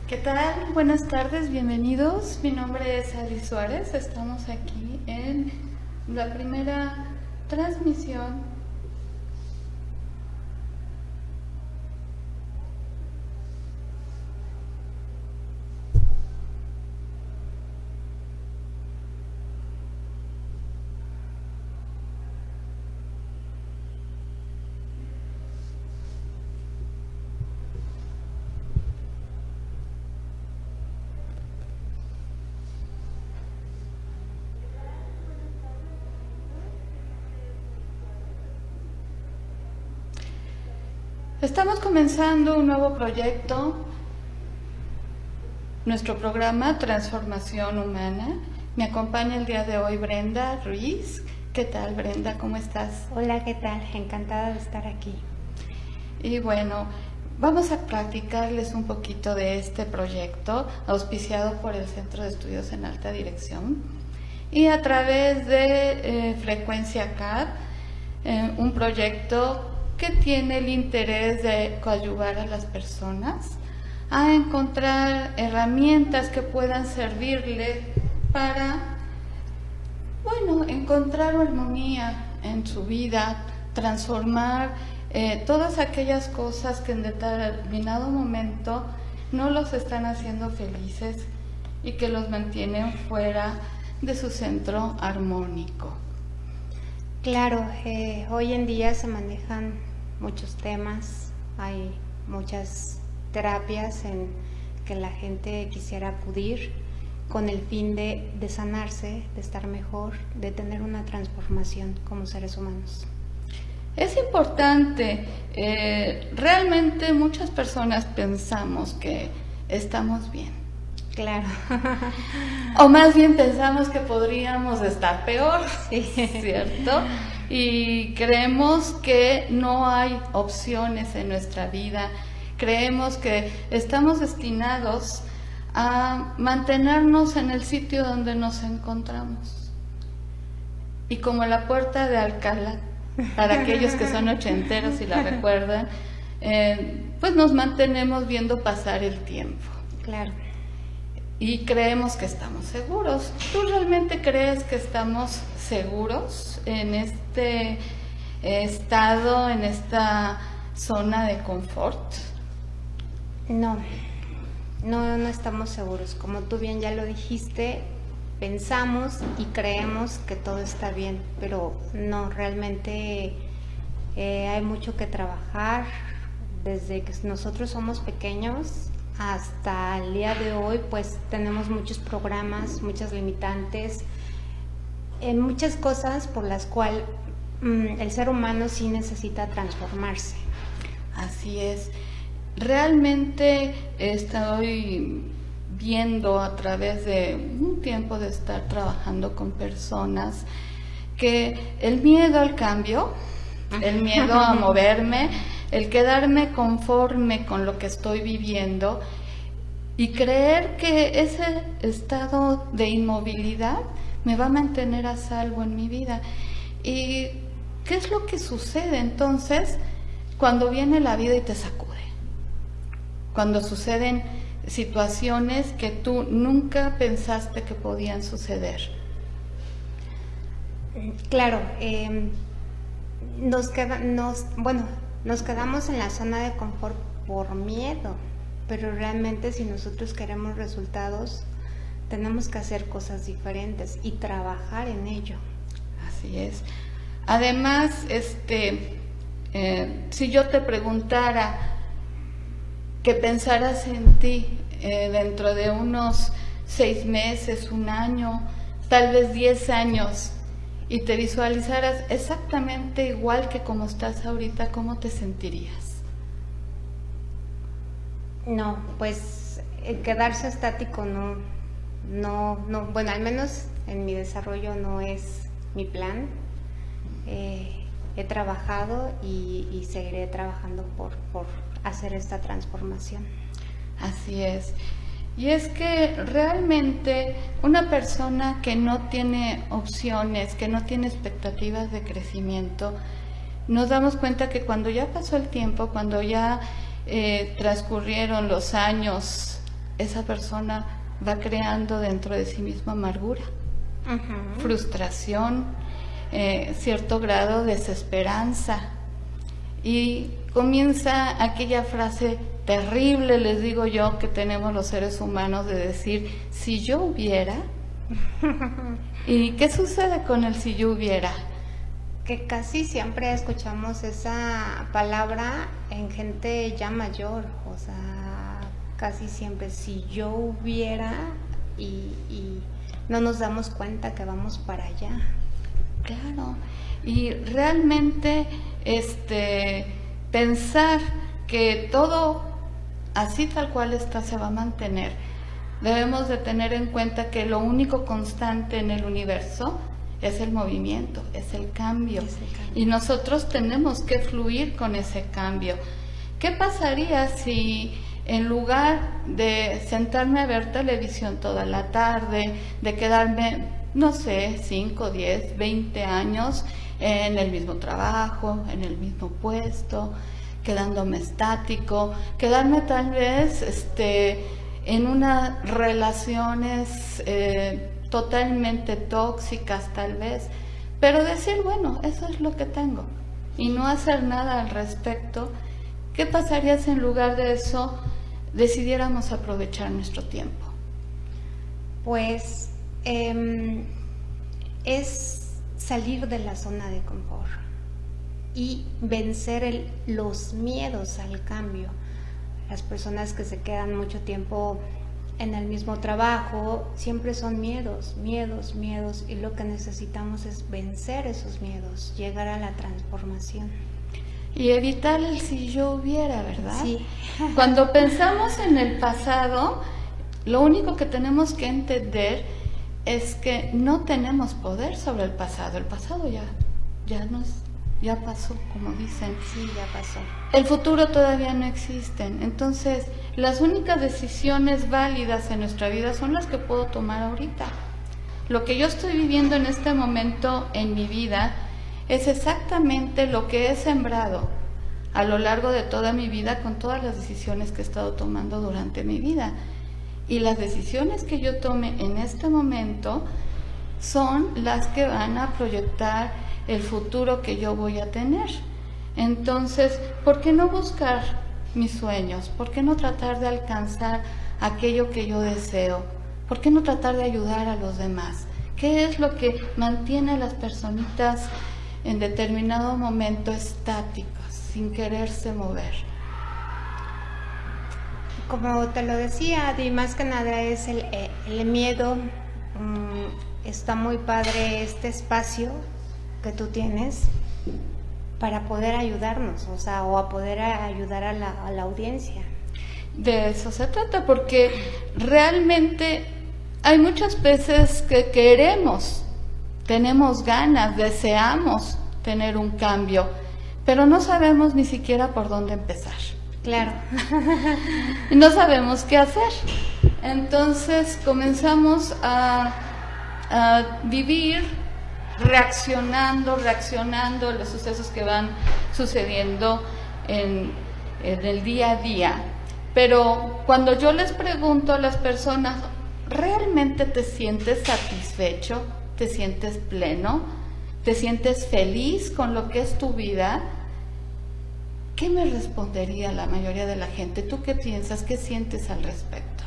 ¿Qué tal? Buenas tardes, bienvenidos. Mi nombre es Ali Suárez. Estamos aquí en la primera transmisión Estamos comenzando un nuevo proyecto, nuestro programa Transformación Humana. Me acompaña el día de hoy Brenda Ruiz. ¿Qué tal, Brenda? ¿Cómo estás? Hola, ¿qué tal? Encantada de estar aquí. Y bueno, vamos a platicarles un poquito de este proyecto auspiciado por el Centro de Estudios en Alta Dirección y a través de Frecuencia CAD, un proyecto que tiene el interés de coadyuvar a las personas a encontrar herramientas que puedan servirle para, bueno, encontrar armonía en su vida, transformar todas aquellas cosas que en determinado momento no los están haciendo felices y que los mantienen fuera de su centro armónico. Claro, hoy en día se manejan muchos temas, hay muchas terapias en que la gente quisiera acudir con el fin de sanarse, de estar mejor, de tener una transformación como seres humanos. Es importante, realmente muchas personas pensamos que estamos bien. Claro. O más bien pensamos que podríamos estar peor, sí. ¿Cierto? Y creemos que no hay opciones en nuestra vida, creemos que estamos destinados a mantenernos en el sitio donde nos encontramos. Y como la puerta de Alcalá, para aquellos que son ochenteros y la recuerdan, pues nos mantenemos viendo pasar el tiempo. Claro. Y creemos que estamos seguros. ¿Tú realmente crees que estamos seguros en este estado, en esta zona de confort? No estamos seguros. Como tú bien ya lo dijiste, pensamos y creemos que todo está bien, pero no, realmente hay mucho que trabajar. Desde que nosotros somos pequeños hasta el día de hoy, pues tenemos muchos programas, muchas limitantes, muchas cosas por las cuales el ser humano sí necesita transformarse. Así es. Realmente estoy viendo a través de un tiempo de estar trabajando con personas que el miedo al cambio, el miedo a moverme, el quedarme conforme con lo que estoy viviendo y creer que ese estado de inmovilidad me va a mantener a salvo en mi vida. ¿Y qué es lo que sucede entonces cuando viene la vida y te sacude? Cuando suceden situaciones que tú nunca pensaste que podían suceder. Claro, nos quedamos en la zona de confort por miedo, pero realmente si nosotros queremos resultados, tenemos que hacer cosas diferentes y trabajar en ello. Así es. Además, si yo te preguntara qué pensaras en ti dentro de unos 6 meses, 1 año, tal vez 10 años, y te visualizaras exactamente igual que como estás ahorita, ¿cómo te sentirías? No, pues quedarse estático no, bueno, al menos en mi desarrollo no es mi plan. He trabajado y seguiré trabajando por hacer esta transformación. Así es. Y es que realmente una persona que no tiene opciones, que no tiene expectativas de crecimiento, nos damos cuenta que cuando ya pasó el tiempo, cuando ya transcurrieron los años esa persona va creando dentro de sí misma amargura, frustración, cierto grado de desesperanza, y comienza aquella frase terrible, les digo yo, que tenemos los seres humanos de decir, si yo hubiera. ¿Y qué sucede con el si yo hubiera? Que casi siempre escuchamos esa palabra en gente ya mayor, o sea, casi siempre, si yo hubiera, y no nos damos cuenta que vamos para allá. Claro, y realmente pensar que todo así tal cual está se va a mantener. Debemos de tener en cuenta que lo único constante en el universo es el movimiento, es el cambio. Y nosotros tenemos que fluir con ese cambio. ¿Qué pasaría si en lugar de sentarme a ver televisión toda la tarde, de quedarme, no sé, 5, 10, 20 años en el mismo trabajo, en el mismo puesto, quedándome estático, quedarme tal vez en unas relaciones totalmente tóxicas tal vez, pero decir, bueno, eso es lo que tengo y no hacer nada al respecto? ¿Qué pasaría si en lugar de eso decidiéramos aprovechar nuestro tiempo? Pues es salir de la zona de confort y vencer los miedos al cambio. Las personas que se quedan mucho tiempo en el mismo trabajo siempre son miedos, y lo que necesitamos es vencer esos miedos, llegar a la transformación. Y evitar el si yo hubiera, ¿verdad? Sí. Cuando pensamos en el pasado, lo único que tenemos que entender es que no tenemos poder sobre el pasado ya pasó, como dicen. Sí, ya pasó. El futuro todavía no existe. Entonces, las únicas decisiones válidas en nuestra vida son las que puedo tomar ahorita. Lo que yo estoy viviendo en este momento en mi vida es exactamente lo que he sembrado a lo largo de toda mi vida con todas las decisiones que he estado tomando durante mi vida. Y las decisiones que yo tome en este momento son las que van a proyectar el futuro que yo voy a tener. Entonces, ¿por qué no buscar mis sueños? ¿Por qué no tratar de alcanzar aquello que yo deseo? ¿Por qué no tratar de ayudar a los demás? ¿Qué es lo que mantiene a las personitas en determinado momento estáticas, sin quererse mover? Como te lo decía, Adi, más que nada es el miedo. Está muy padre este espacio que tú tienes para poder ayudarnos, o a poder ayudar a la audiencia. De eso se trata, porque realmente hay muchas veces que queremos, tenemos ganas, deseamos tener un cambio, pero no sabemos ni siquiera por dónde empezar. Claro. No sabemos qué hacer. Entonces comenzamos a vivir reaccionando a los sucesos que van sucediendo en el día a día. Pero cuando yo les pregunto a las personas, ¿realmente te sientes satisfecho? ¿Te sientes pleno? ¿Te sientes feliz con lo que es tu vida? ¿Qué me respondería la mayoría de la gente? ¿Tú qué piensas? ¿Qué sientes al respecto?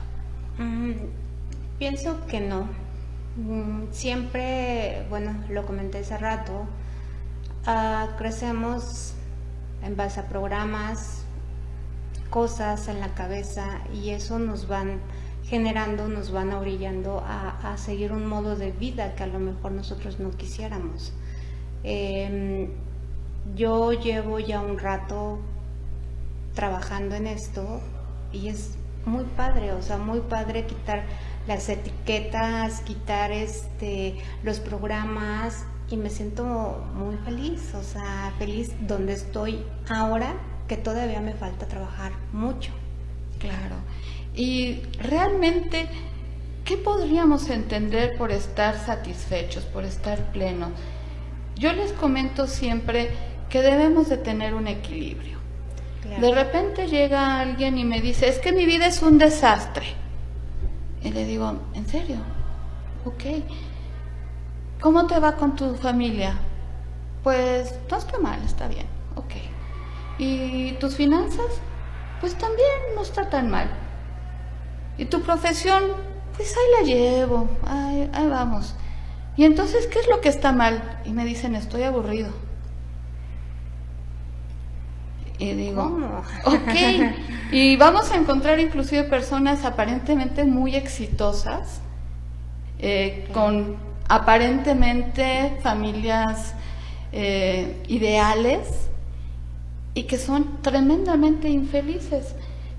Pienso que no. Siempre, bueno, lo comenté hace rato, crecemos en base a programas, cosas en la cabeza, y eso nos van generando, nos van orillando a seguir un modo de vida que a lo mejor nosotros no quisiéramos. Yo llevo ya un rato trabajando en esto y es muy padre, muy padre quitar las etiquetas, quitar los programas, y me siento muy feliz, feliz donde estoy ahora, que todavía me falta trabajar mucho. Claro. Y realmente, ¿qué podríamos entender por estar satisfechos, por estar plenos? Yo les comento siempre que debemos de tener un equilibrio. Claro. De repente llega alguien y me dice, es que mi vida es un desastre. Y le digo, ¿en serio? Ok. ¿Cómo te va con tu familia? Pues no está mal, está bien. Ok. ¿Y tus finanzas? Pues también no está tan mal. ¿Y tu profesión? Pues ahí la llevo, ahí vamos. ¿Y entonces qué es lo que está mal? Y me dicen, estoy aburrido. Y digo, ¿cómo? ok. Y vamos a encontrar inclusive personas aparentemente muy exitosas, con aparentemente familias ideales, y que son tremendamente infelices.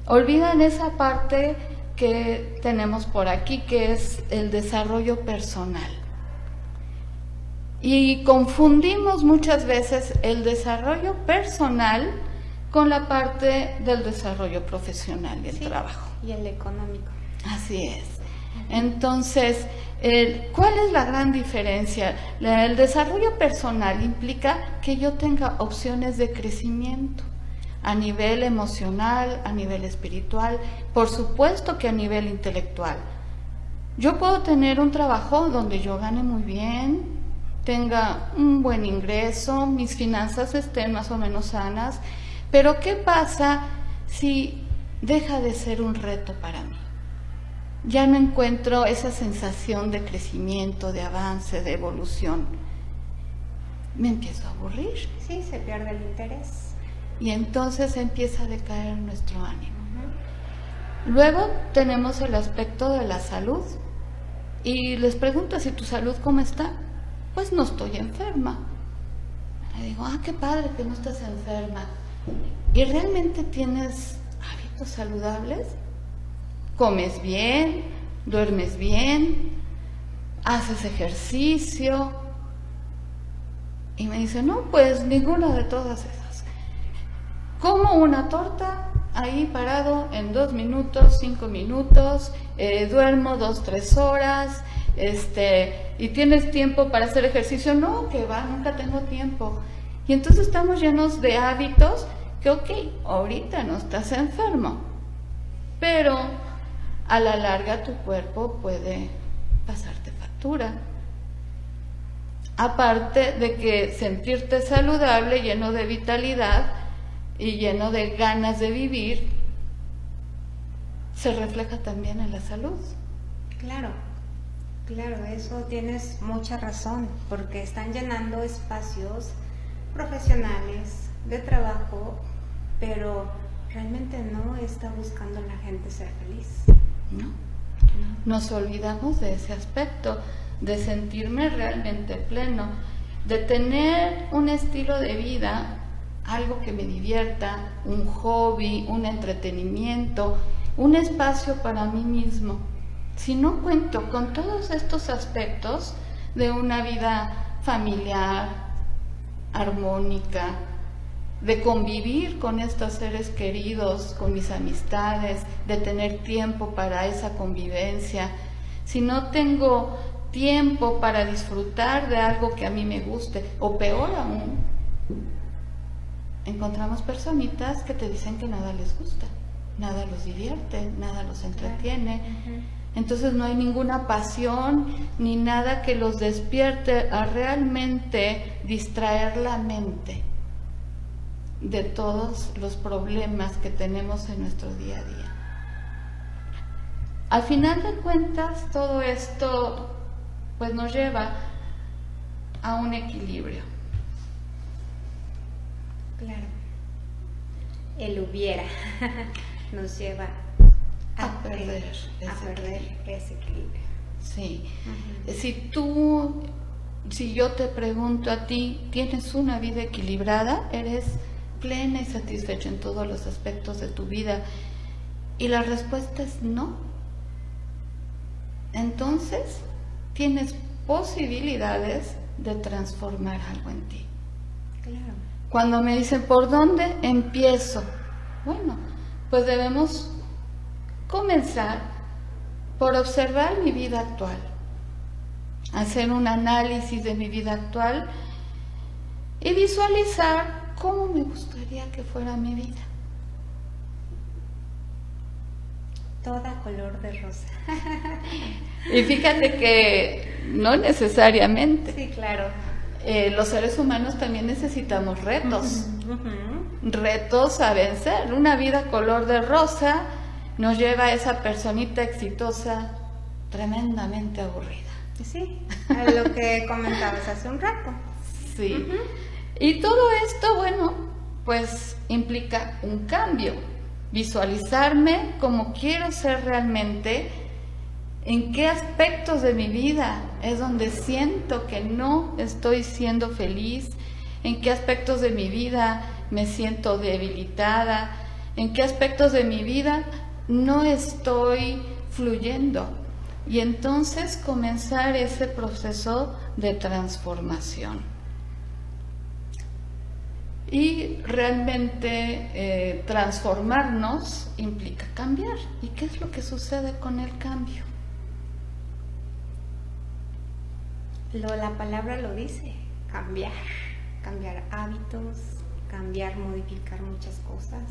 Olvidan esa parte que tenemos por aquí, que es el desarrollo personal. Y confundimos muchas veces el desarrollo personal con la parte del desarrollo profesional y el trabajo. Y el económico. Así es. Entonces, ¿cuál es la gran diferencia? El desarrollo personal implica que yo tenga opciones de crecimiento a nivel emocional, a nivel espiritual, por supuesto que a nivel intelectual. Yo puedo tener un trabajo donde yo gane muy bien, tenga un buen ingreso, mis finanzas estén más o menos sanas, pero ¿qué pasa si deja de ser un reto para mí? Ya no encuentro esa sensación de crecimiento, de avance, de evolución. Me empiezo a aburrir. Sí, se pierde el interés. Y entonces empieza a decaer nuestro ánimo. Luego tenemos el aspecto de la salud. Y les pregunto, ¿si tu salud cómo está? Pues no estoy enferma. Le digo, qué padre que no estás enferma. ¿Y realmente tienes hábitos saludables? ¿Comes bien? ¿Duermes bien? ¿Haces ejercicio? Y me dice, no, pues ninguna de todas esas. Como una torta ahí parado en 2 minutos, 5 minutos, duermo 2, 3 horas, y tienes tiempo para hacer ejercicio. No, que va, nunca tengo tiempo. Y entonces estamos llenos de hábitos que, ok, ahorita no estás enfermo, pero a la larga tu cuerpo puede pasarte factura. Aparte de que sentirte saludable, lleno de vitalidad y lleno de ganas de vivir, se refleja también en la salud. Claro, claro, eso tienes mucha razón, porque están llenando espacios profesionales, de trabajo, pero realmente no está buscando la gente ser feliz. No. Nos olvidamos de ese aspecto, de sentirme realmente pleno, de tener un estilo de vida, algo que me divierta, un hobby, un entretenimiento, un espacio para mí mismo. Si no cuento con todos estos aspectos de una vida familiar, armónica, de convivir con estos seres queridos, con mis amistades, de tener tiempo para esa convivencia, si no tengo tiempo para disfrutar de algo que a mí me guste, o peor aún, encontramos personitas que te dicen que nada les gusta, nada los divierte, nada los entretiene. Entonces no hay ninguna pasión ni nada que los despierte a realmente distraer la mente de todos los problemas que tenemos en nuestro día a día. Al final de cuentas, todo esto pues nos lleva a un equilibrio. Claro. El hubiera nos lleva a perder ese equilibrio. Sí. Si yo te pregunto a ti, ¿tienes una vida equilibrada? ¿Eres plena y satisfecha en todos los aspectos de tu vida? Y la respuesta es no. Entonces, tienes posibilidades de transformar algo en ti. Claro. Cuando me dicen, ¿por dónde empiezo? Bueno, pues debemos comenzar por observar mi vida actual, hacer un análisis de mi vida actual y visualizar cómo me gustaría que fuera mi vida. Toda color de rosa. Y fíjate que no necesariamente. Sí, claro. Los seres humanos también necesitamos retos. Retos a vencer. Una vida color de rosa nos lleva a esa personita exitosa tremendamente aburrida. Sí, a lo que comentabas hace un rato. Sí. Y todo esto, bueno, pues implica un cambio. Visualizarme como quiero ser realmente, en qué aspectos de mi vida es donde siento que no estoy siendo feliz, en qué aspectos de mi vida me siento debilitada, en qué aspectos de mi vida no estoy fluyendo. Y entonces comenzar ese proceso de transformación. Y realmente transformarnos implica cambiar. ¿Y qué es lo que sucede con el cambio? La palabra lo dice, cambiar. Cambiar hábitos, cambiar, modificar muchas cosas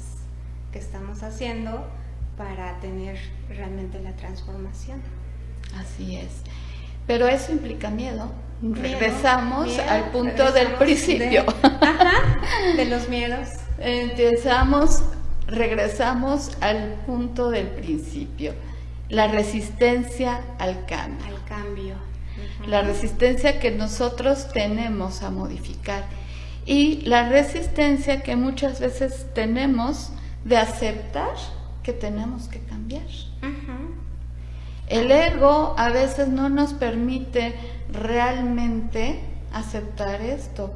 que estamos haciendo para tener realmente la transformación. Así es. Pero eso implica miedo. Regresamos al punto del principio. De los miedos. Regresamos al punto del principio. La resistencia al cambio. Al cambio. La resistencia que nosotros tenemos a modificar. Y la resistencia que muchas veces tenemos de aceptar que tenemos que cambiar. El ego a veces no nos permite realmente aceptar esto.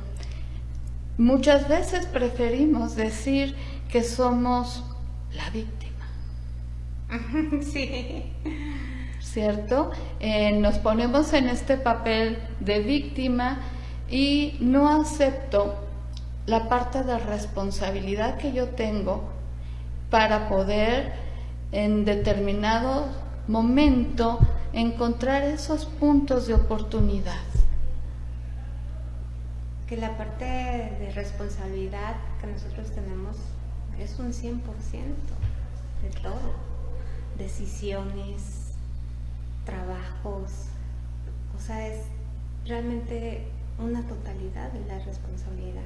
Muchas veces preferimos decir que somos la víctima. Sí. ¿Cierto? Nos ponemos en este papel de víctima y no acepto la parte de responsabilidad que yo tengo para poder en determinado momento encontrar esos puntos de oportunidad. Que la parte de responsabilidad que nosotros tenemos es un 100% de todo. Decisiones, trabajos, o sea, es realmente una totalidad de la responsabilidad.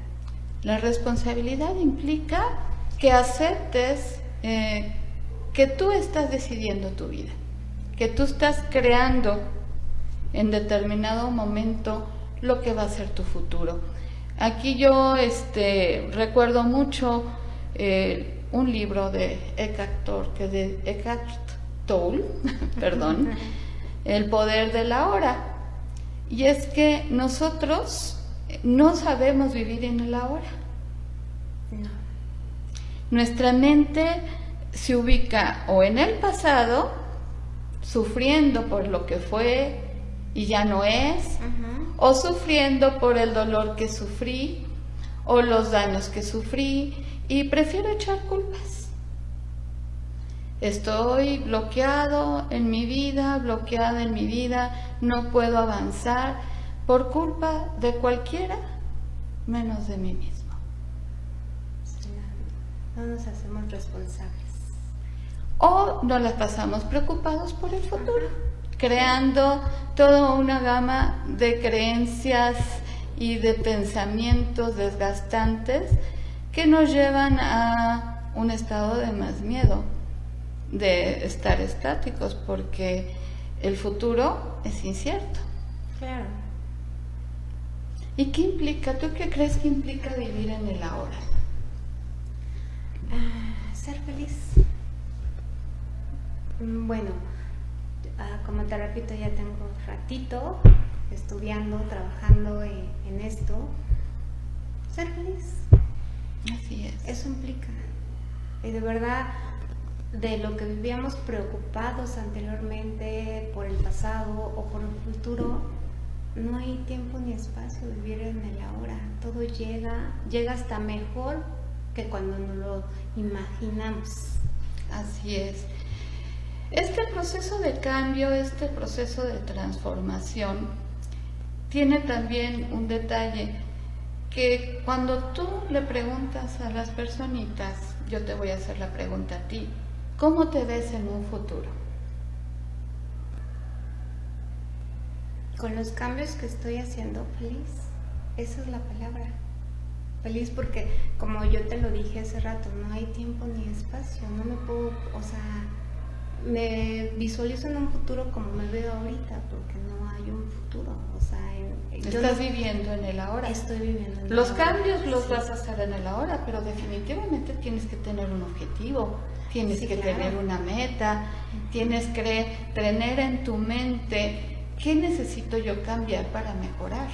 La responsabilidad implica que aceptes que tú estás decidiendo tu vida, que tú estás creando en determinado momento lo que va a ser tu futuro. Aquí yo recuerdo mucho un libro de Eckhart Tolle, perdón, El poder de la hora. Y es que nosotros no sabemos vivir en el ahora. No. Nuestra mente se ubica o en el pasado, sufriendo por lo que fue y ya no es, o sufriendo por el dolor que sufrí o los daños que sufrí, y prefiero echar culpas. Estoy bloqueado en mi vida, bloqueada en mi vida, no puedo avanzar por culpa de cualquiera menos de mí mismo. No nos hacemos responsables. O nos las pasamos preocupados por el futuro, creando toda una gama de creencias y de pensamientos desgastantes que nos llevan a un estado de más miedo, de estar estáticos, porque el futuro es incierto. Claro. ¿Y qué implica? ¿Tú qué crees que implica vivir en el ahora? Ser feliz. Bueno, como te repito, ya tengo ratito estudiando, trabajando en esto. Ser feliz. Así es. Eso implica. Y de verdad, de lo que vivíamos preocupados anteriormente por el pasado o por el futuro, no hay tiempo ni espacio de vivir en el ahora. Todo llega hasta mejor que cuando nos lo imaginamos. Así es. Este proceso de cambio, este proceso de transformación, tiene también un detalle, que cuando tú le preguntas a las personitas, yo te voy a hacer la pregunta a ti, ¿Cómo te ves en un futuro? Con los cambios que estoy haciendo, feliz. Esa es la palabra. Feliz porque, como yo te lo dije hace rato, no hay tiempo ni espacio. No me puedo, o sea, me visualizo en un futuro como me veo ahorita, porque no hay un futuro. O sea, estás viviendo en el ahora. Estoy viviendo en el Los ahora. cambios los vas a hacer en el ahora, pero definitivamente tienes que tener un objetivo, tienes que tener una meta, tienes que tener en tu mente qué necesito yo cambiar para mejorar.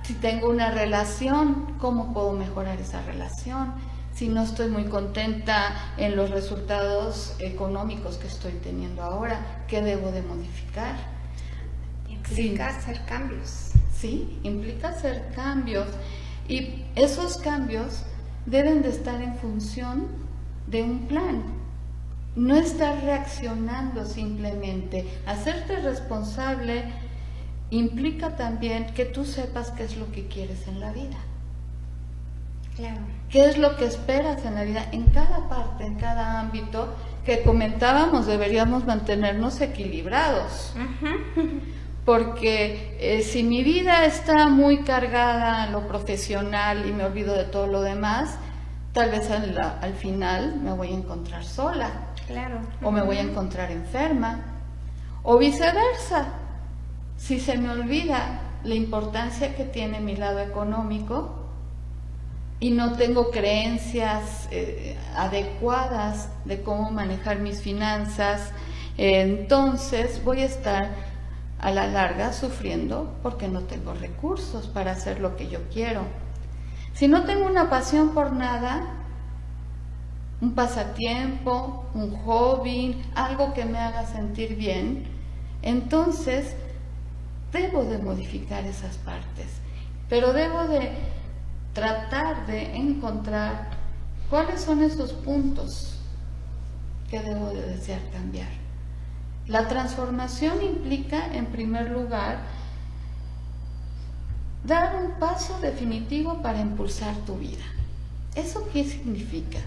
Si tengo una relación, ¿cómo puedo mejorar esa relación? Si no estoy muy contenta en los resultados económicos que estoy teniendo ahora, ¿qué debo de modificar? Implica hacer cambios. Sí, implica hacer cambios. Y esos cambios deben de estar en función de un plan. No estar reaccionando simplemente. Hacerte responsable implica también que tú sepas qué es lo que quieres en la vida. Claro. ¿Qué es lo que esperas en la vida? En cada parte, en cada ámbito que comentábamos, deberíamos mantenernos equilibrados. Porque si mi vida está muy cargada a lo profesional y me olvido de todo lo demás, tal vez al final me voy a encontrar sola. Claro. O me voy a encontrar enferma. O viceversa. Si se me olvida la importancia que tiene mi lado económico y no tengo creencias adecuadas de cómo manejar mis finanzas, entonces voy a estar a la larga sufriendo porque no tengo recursos para hacer lo que yo quiero. Si no tengo una pasión por nada, un pasatiempo, un hobby, algo que me haga sentir bien, entonces debo de modificar esas partes, pero debo de tratar de encontrar cuáles son esos puntos que debo de desear cambiar. La transformación implica, en primer lugar, dar un paso definitivo para impulsar tu vida. ¿Eso qué significa?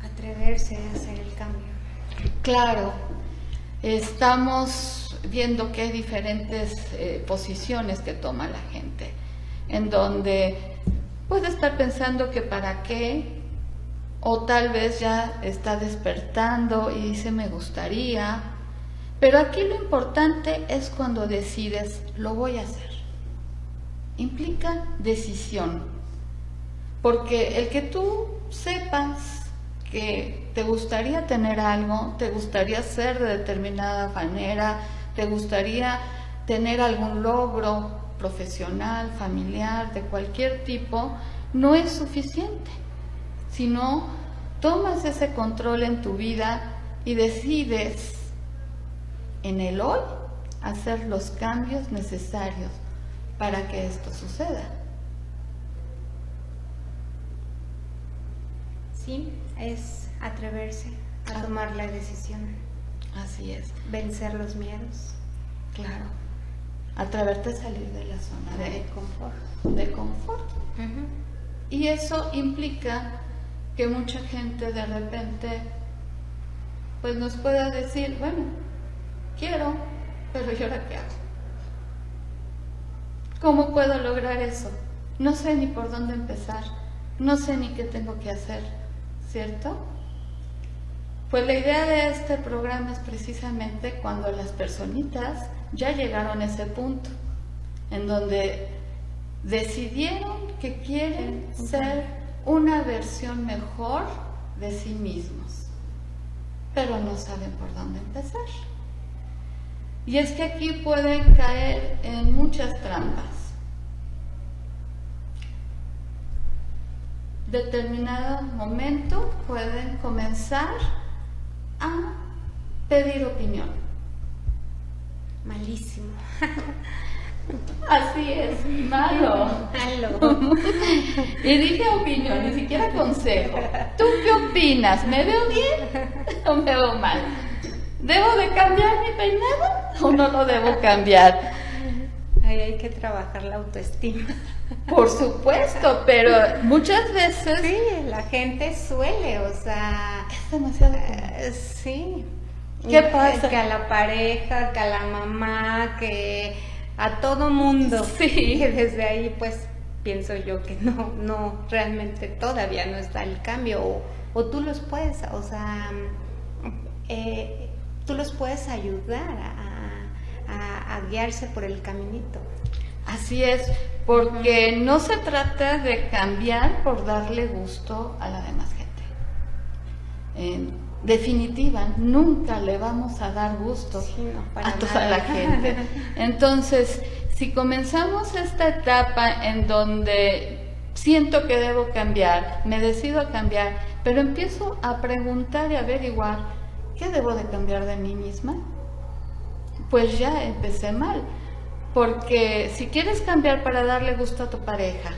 Atreverse a hacer el cambio. Claro, estamos viendo que hay diferentes posiciones que toma la gente, en donde puede estar pensando que para qué, o tal vez ya está despertando y dice me gustaría, pero aquí lo importante es cuando decides lo voy a hacer. Implica decisión, porque el que tú sepas que te gustaría tener algo, te gustaría ser de determinada manera, te gustaría tener algún logro profesional, familiar, de cualquier tipo, no es suficiente. Si no tomas ese control en tu vida y decides en el hoy hacer los cambios necesarios para que esto suceda. Sí, es atreverse a tomar la decisión. Así es. Vencer los miedos. Claro. Atreverte a salir de la zona de confort. De confort. Y eso implica que mucha gente de repente pues nos pueda decir, bueno, quiero, pero ¿y ahora qué hago? ¿Cómo puedo lograr eso? No sé ni por dónde empezar, no sé ni qué tengo que hacer, ¿cierto? Pues la idea de este programa es precisamente cuando las personitas ya llegaron a ese punto, en donde decidieron que quieren ser una versión mejor de sí mismos, pero no saben por dónde empezar. Y es que aquí pueden caer en muchas trampas. Determinado momento pueden comenzar a pedir opinión. Malísimo. Así es, malo. Malo. Y dije opinión, ni siquiera consejo. ¿Tú qué opinas? ¿Me veo bien o me veo mal? ¿Debo de cambiar mi peinado o no lo debo cambiar? Ahí hay que trabajar la autoestima. Por supuesto, pero muchas veces... Sí, la gente suele, o sea... Es demasiado... sí. ¿Qué pasa? Que a la pareja, que a la mamá, que a todo mundo. Sí. Y desde ahí, pues, pienso yo que no, realmente todavía no está el cambio. O tú los puedes, o sea, tú los puedes ayudar a guiarse por el caminito. Así es, porque no se trata de cambiar por darle gusto a la demás gente. En definitiva, nunca le vamos a dar gusto a toda la gente. Entonces, si comenzamos esta etapa en donde siento que debo cambiar, me decido a cambiar, pero empiezo a preguntar y a averiguar, ¿qué debo de cambiar de mí misma? Pues ya empecé mal, porque si quieres cambiar para darle gusto a tu pareja,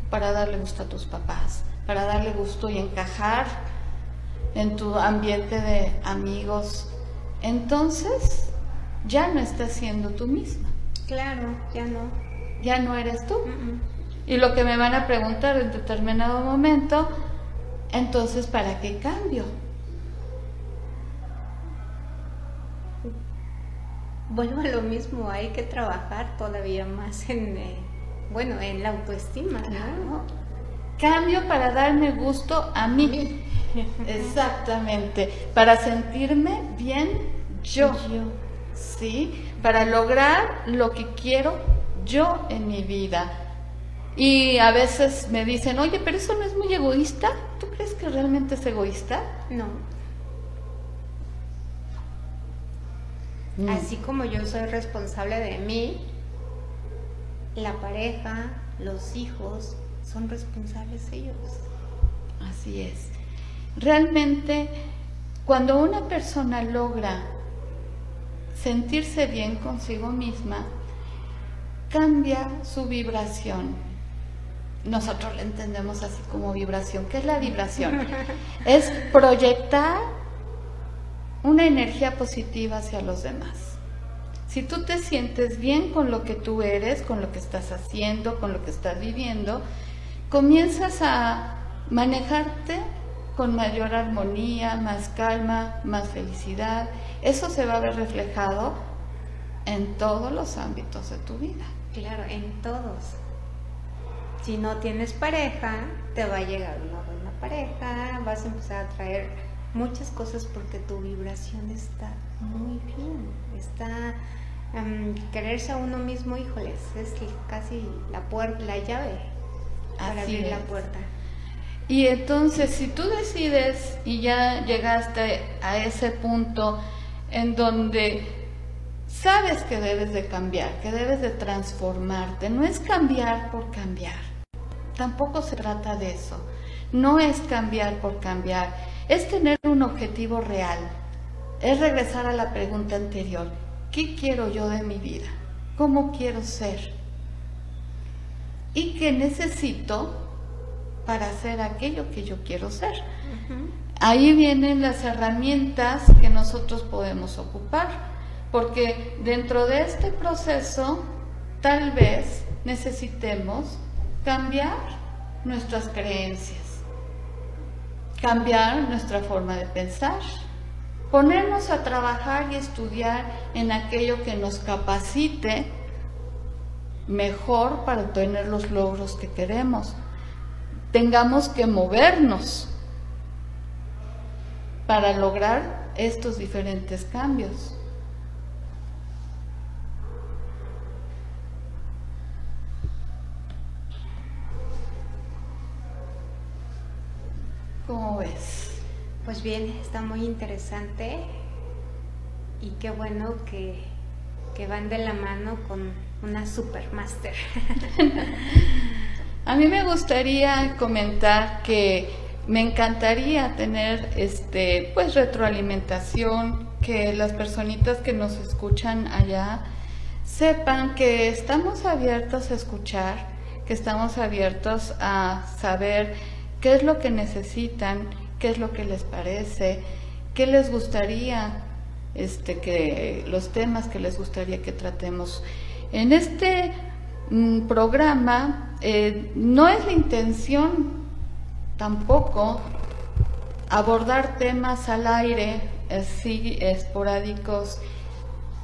para darle gusto a tus papás, para darle gusto y encajar en tu ambiente de amigos, entonces ya no estás siendo tú misma. Claro, ya no. Ya no eres tú. Y lo que me van a preguntar en determinado momento, entonces, ¿para qué cambio? Vuelvo a lo mismo, hay que trabajar todavía más en la autoestima, ¿no? Claro. Cambio para darme gusto a mí. Exactamente, para sentirme bien yo. ¿Sí? Para lograr lo que quiero yo en mi vida. Y a veces me dicen, oye, pero eso no es muy egoísta. ¿Tú crees que realmente es egoísta? No. Así como yo soy responsable de mí, la pareja, los hijos, son responsables ellos. Así es. Realmente, cuando una persona logra sentirse bien consigo misma, cambia su vibración. Nosotros la entendemos así como vibración. ¿Qué es la vibración? Es proyectar una energía positiva hacia los demás. Si tú te sientes bien con lo que tú eres, con lo que estás haciendo, con lo que estás viviendo, comienzas a manejarte con mayor armonía, más calma, más felicidad. Eso se va a ver reflejado en todos los ámbitos de tu vida. Claro, en todos. Si no tienes pareja, te va a llegar una buena pareja, vas a empezar a traer muchas cosas porque tu vibración está muy bien. Está quererse a uno mismo, híjoles, es casi la llave para abrir la puerta. Y entonces, si tú decides y ya llegaste a ese punto en donde sabes que debes de cambiar, que debes de transformarte, no es cambiar por cambiar, tampoco se trata de eso, no es cambiar por cambiar, es tener un objetivo real, es regresar a la pregunta anterior, ¿qué quiero yo de mi vida? ¿Cómo quiero ser? ¿Y qué necesito para hacer aquello que yo quiero ser? Ahí vienen las herramientas que nosotros podemos ocupar, porque dentro de este proceso tal vez necesitemos cambiar nuestras creencias, cambiar nuestra forma de pensar, ponernos a trabajar y estudiar en aquello que nos capacite mejor para obtener los logros que queremos. Tengamos que movernos para lograr estos diferentes cambios. ¿Cómo ves? Pues bien, está muy interesante y qué bueno que van de la mano con una supermaster. A mí me gustaría comentar que me encantaría tener pues retroalimentación, que las personitas que nos escuchan allá sepan que estamos abiertos a escuchar, que estamos abiertos a saber qué es lo que necesitan, qué es lo que les parece, qué les gustaría, que los temas que les gustaría que tratemos. En este programa no es la intención tampoco abordar temas al aire, así esporádicos,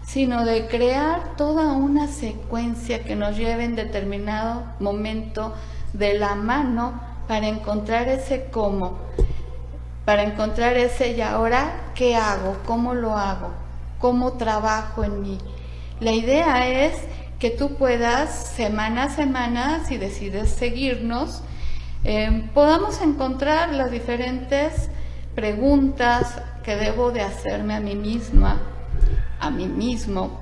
sino de crear toda una secuencia que nos lleve en determinado momento de la mano para encontrar ese cómo, para encontrar ese y ahora qué hago, cómo lo hago, cómo trabajo en mí. La idea es que tú puedas semana a semana, si decides seguirnos, podamos encontrar las diferentes preguntas que debo de hacerme a mí misma, a mí mismo.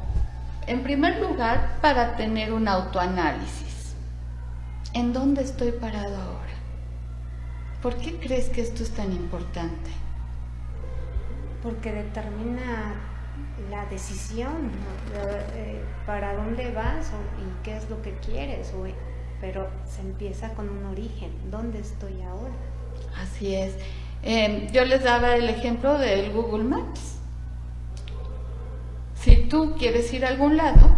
En primer lugar, para tener un autoanálisis. ¿En dónde estoy parado ahora? ¿Por qué crees que esto es tan importante? Porque determina la decisión, ¿no? Para dónde vas y qué es lo que quieres, pero se empieza con un origen. ¿Dónde estoy ahora? Así es. Yo les daba el ejemplo del Google Maps. Si tú quieres ir a algún lado,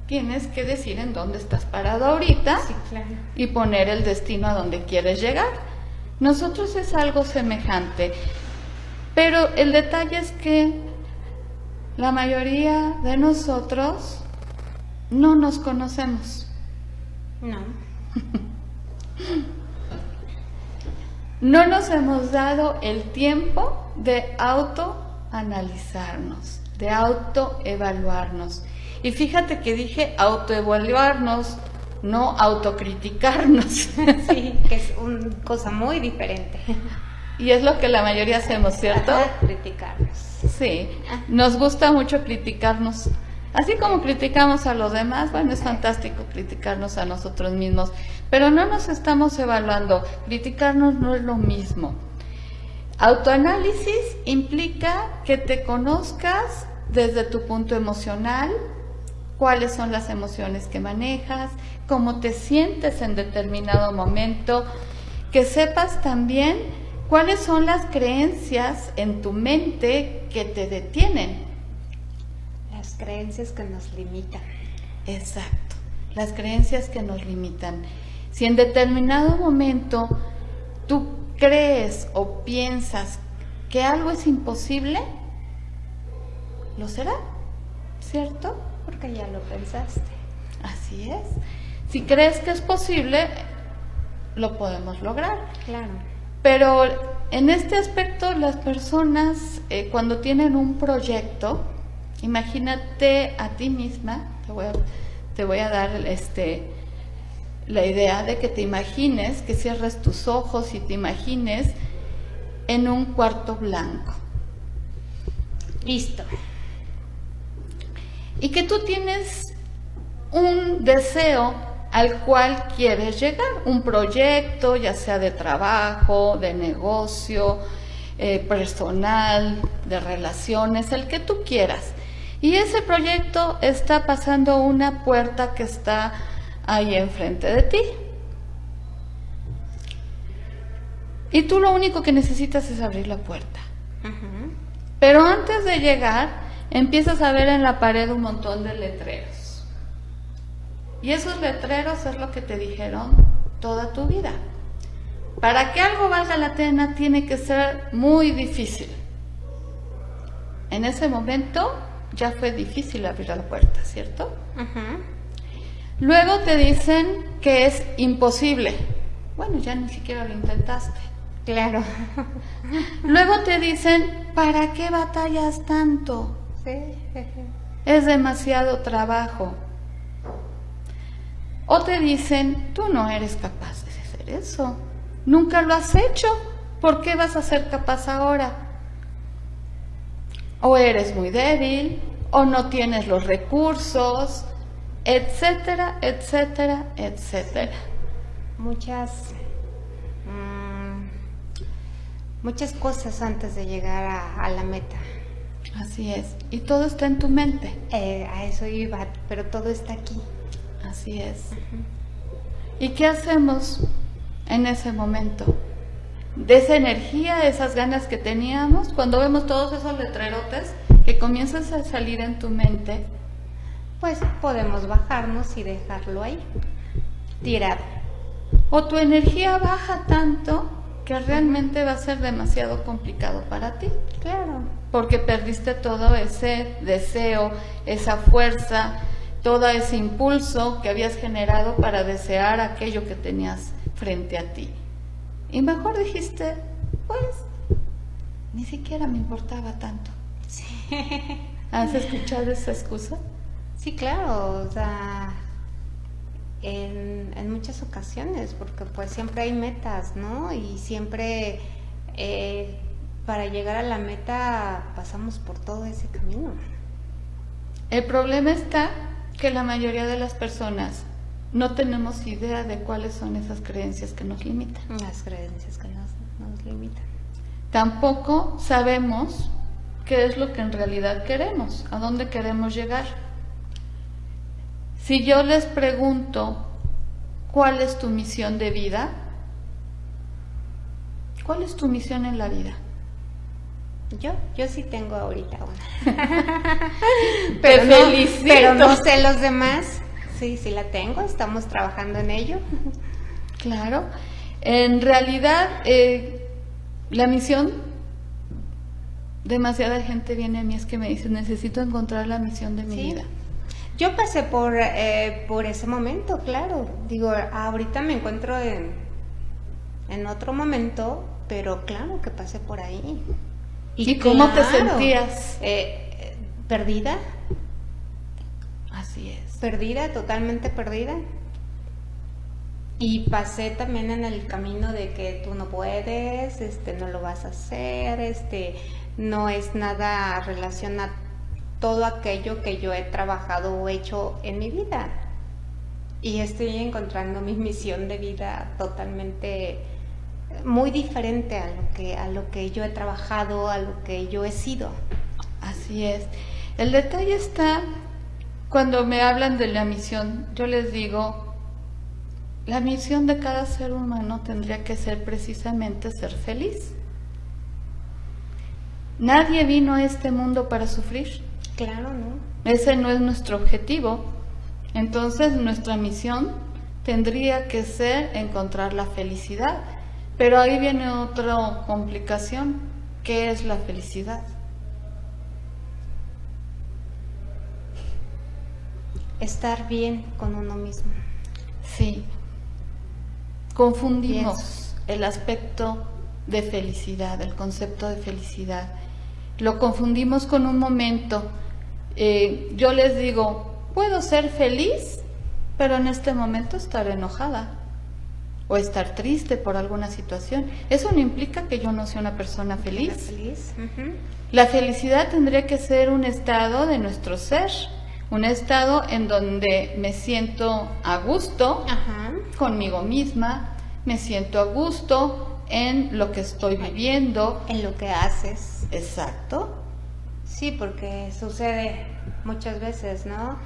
tienes que decir en dónde estás parado ahorita, sí, claro, y poner el destino a donde quieres llegar. Nosotros es algo semejante, pero el detalle es que la mayoría de nosotros no nos conocemos. No. No nos hemos dado el tiempo de autoanalizarnos, de autoevaluarnos. Y fíjate que dije autoevaluarnos, no autocriticarnos. Sí, que es una cosa muy diferente. Y es lo que la mayoría hacemos, ¿cierto? Criticarnos. Sí, nos gusta mucho criticarnos. Así como criticamos a los demás, bueno, es fantástico criticarnos a nosotros mismos, pero no nos estamos evaluando. Criticarnos no es lo mismo. Autoanálisis implica que te conozcas desde tu punto emocional, cuáles son las emociones que manejas, cómo te sientes en determinado momento, que sepas también cuáles son las creencias en tu mente que te detienen. Las creencias que nos limitan. Exacto, las creencias que nos limitan. Si en determinado momento tú crees o piensas que algo es imposible, lo será, ¿cierto? Porque ya lo pensaste. Así es. Si crees que es posible, lo podemos lograr. Claro. Pero en este aspecto, las personas cuando tienen un proyecto, imagínate a ti misma, te voy a dar la idea de que te imagines, que cierres tus ojos y te imagines en un cuarto blanco. Listo. Y que tú tienes un deseo al cual quieres llegar, un proyecto, ya sea de trabajo, de negocio, personal, de relaciones, el que tú quieras. Y ese proyecto está pasando una puerta que está ahí enfrente de ti. Y tú lo único que necesitas es abrir la puerta. Uh-huh. Pero antes de llegar, empiezas a ver en la pared un montón de letreros. Y esos letreros es lo que te dijeron toda tu vida. Para que algo valga la pena, tiene que ser muy difícil. En ese momento ya fue difícil abrir la puerta, ¿cierto? Uh-huh. Luego te dicen que es imposible. Bueno, ya ni siquiera lo intentaste. Claro. Luego te dicen, ¿para qué batallas tanto? Sí. Es demasiado trabajo. O te dicen, tú no eres capaz de hacer eso. Nunca lo has hecho. ¿Por qué vas a ser capaz ahora? O eres muy débil, o no tienes los recursos, etcétera, etcétera, etcétera. Muchas cosas antes de llegar a la meta. Así es. Y todo está en tu mente. A eso iba, pero todo está aquí. Así es. Uh-huh. ¿Y qué hacemos en ese momento? De esa energía, esas ganas que teníamos, cuando vemos todos esos letrerotes que comienzan a salir en tu mente, pues podemos bajarnos y dejarlo ahí, tirado. O tu energía baja tanto que realmente va a ser demasiado complicado para ti. Claro. Porque perdiste todo ese deseo, esa fuerza, todo ese impulso que habías generado para desear aquello que tenías frente a ti. Y mejor dijiste, pues, ni siquiera me importaba tanto. Sí. ¿Has escuchado esa excusa? Sí, claro, o sea, en muchas ocasiones, porque pues siempre hay metas, ¿no? Y siempre para llegar a la meta pasamos por todo ese camino. El problema está que la mayoría de las personas no tenemos idea de cuáles son esas creencias que nos limitan. Las creencias que nos limitan. Tampoco sabemos qué es lo que en realidad queremos, a dónde queremos llegar. Si yo les pregunto, ¿cuál es tu misión de vida? ¿Cuál es tu misión en la vida? Yo sí tengo ahorita una. Pero no sé los demás. Sí, sí la tengo, estamos trabajando en ello. Claro. En realidad, la misión, demasiada gente viene a mí es que me dice, necesito encontrar la misión de mi vida. Yo pasé por ese momento, claro. Digo, ahorita me encuentro en otro momento, pero claro que pasé por ahí. ¿Y cómo te sentías? Perdida. Así es. Perdida, totalmente perdida. Y pasé también en el camino de que tú no puedes, no lo vas a hacer, no es nada relacionado todo aquello que yo he trabajado o hecho en mi vida. Y estoy encontrando mi misión de vida totalmente muy diferente a lo que yo he trabajado, a lo que yo he sido. Así es. El detalle está cuando me hablan de la misión, yo les digo, la misión de cada ser humano tendría que ser precisamente ser feliz. Nadie vino a este mundo para sufrir. Claro, ¿no? Ese no es nuestro objetivo. Entonces nuestra misión tendría que ser encontrar la felicidad. Pero ahí viene otra complicación. ¿Qué es la felicidad? Estar bien con uno mismo. Sí. Confundimos el aspecto de felicidad, el concepto de felicidad. Lo confundimos con un momento. Yo les digo, puedo ser feliz, pero en este momento estar enojada o estar triste por alguna situación. Eso no implica que yo no sea una persona feliz. La felicidad tendría que ser un estado de nuestro ser, un estado en donde me siento a gusto conmigo misma, me siento a gusto en lo que estoy viviendo, en lo que haces. Exacto. Sí, porque sucede muchas veces, ¿no?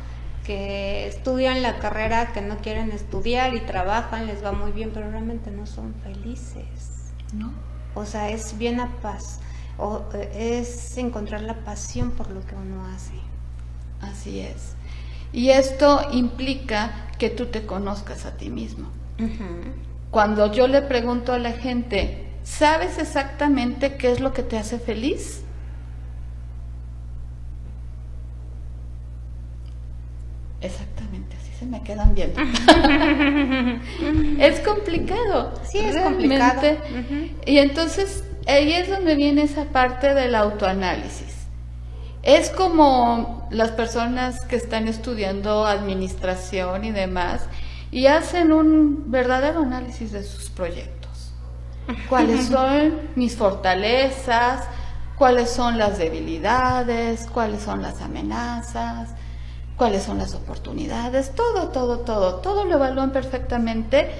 Que estudian la carrera que no quieren estudiar y trabajan, les va muy bien, pero realmente no son felices. ¿No? O sea, es bien a paz, es encontrar la pasión por lo que uno hace. Así es. Y esto implica que tú te conozcas a ti mismo. Cuando yo le pregunto a la gente, ¿sabes exactamente qué es lo que te hace feliz? Exactamente, así se me quedan viendo. Es complicado. Sí, es complicado. Y entonces ahí es donde viene esa parte del autoanálisis. Es como las personas que están estudiando administración y demás y hacen un verdadero análisis de sus proyectos. ¿Cuáles son mis fortalezas? ¿Cuáles son las debilidades? ¿Cuáles son las amenazas? ¿Cuáles son las oportunidades? Todo lo evalúan perfectamente,